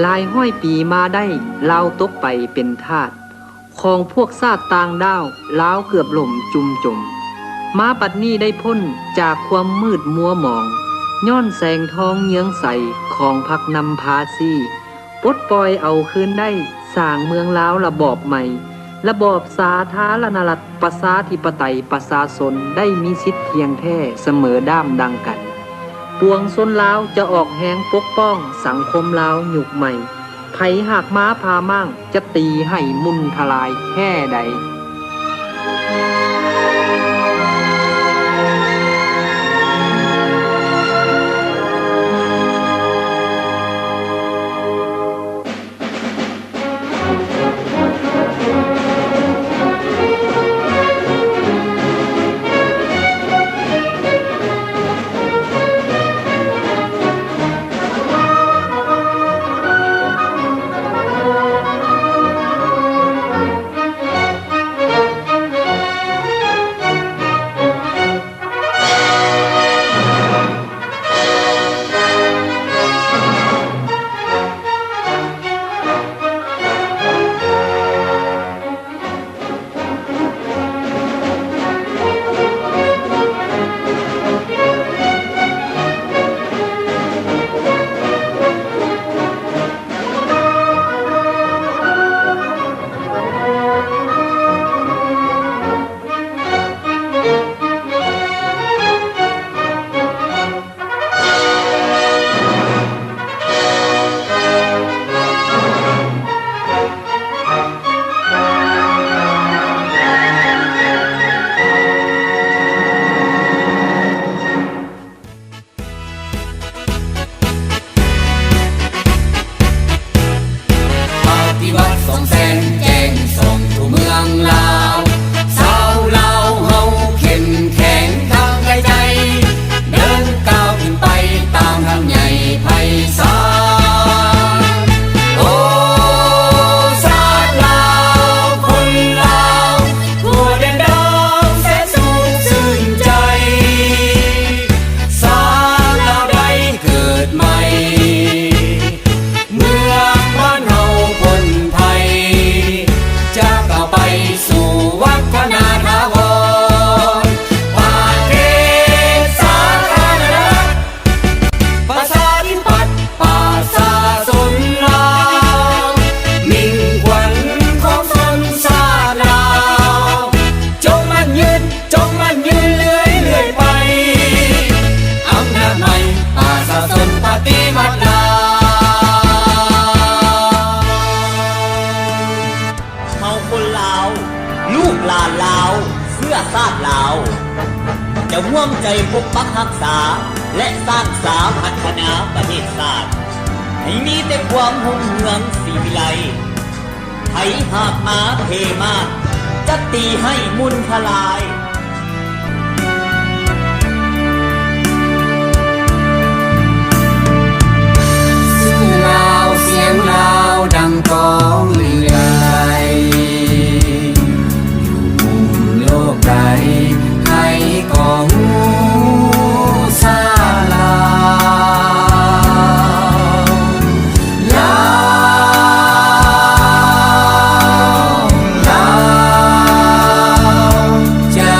หลายห้อยปีมาได้ลาวตกไปเป็นทาสของพวกซาตต่างดาวลาวเกือบล่มจุมจมมาปัดนี้ได้พ้นจากความมืดมัวหมองย้อนแสงทองเยื้องใสของพักนำพาซีปลดปล่อยเอาคืนได้สร้างเมืองลาวระบอบใหม่ระบอบสาธารณรัฐประชาธิปไตยประชาชนได้มีสิทธิเพียงแท้เสมอด้ามดังกันปวงชนลาวจะออกแหงปกป้องสังคมลาวยุคใหม่ไผหากม้าพามั่งจะตีให้มุนทลายแค่ใดจะห่วงใจปกปักรักษาและสร้างสาพัฒนาประเทศชาติให้มีแต่ความรุ่งเรืองศรีวิไลไผหากมาเพมาจะตีให้มุนทลายลาวเสียงลาวดังกองเรือใดอยู่มุมโลกใดให้กองซาลาวลาวลาวจะ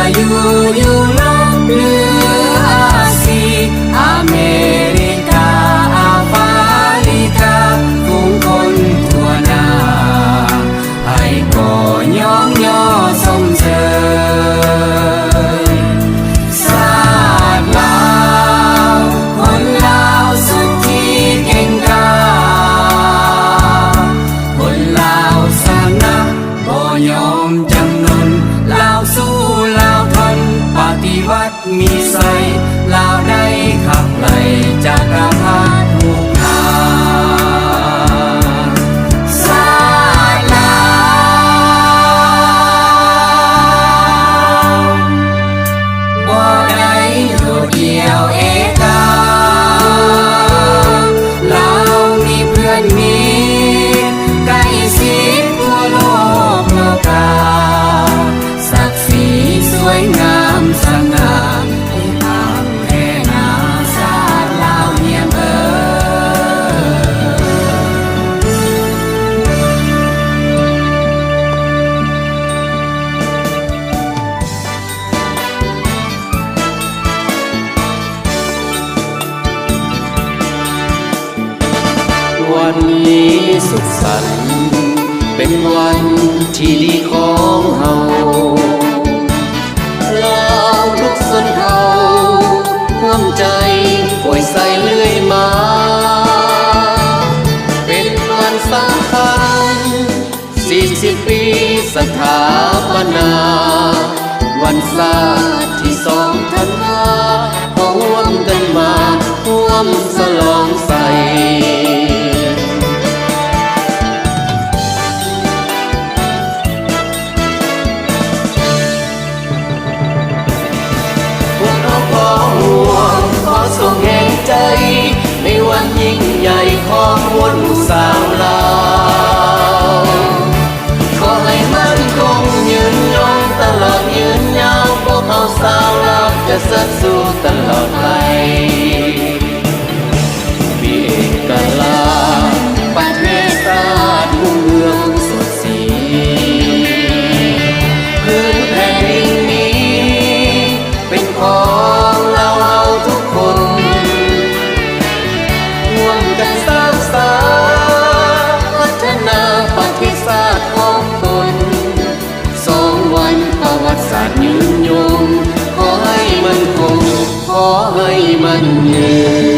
วันนี้สุขสันต์เป็นวันที่ดีของเฮาลาวทุกส่วนเผ่าร่วมใจป่วยใส่เลื่อยมา เป็นวันสำคัญ40 ปีสถาปนา วันศาสตร์ที่2 ธันวาร่วมกันมาร่วมฉลองใส่พวกเราขอห่วงขอส่งแห่งใจในวันยิ่งใหญ่ของมวลสาวลาวขอให้มั่นคงยืนยงตลอดยืนยาวพวกเราสาวลาวจะเสริญสู้ตลอดไปมีเอกลักษณ์ประเทศชาติรุ่งเรืองสดสีพื้นแผ่นดินนี้เป็นของเราทุกคนร่วมกันสร้างสรรค์พัฒนาประเทศชาติของตน2 วันประวัติศาสตร์ยืนยงขอให้มันคงขอให้มันยืน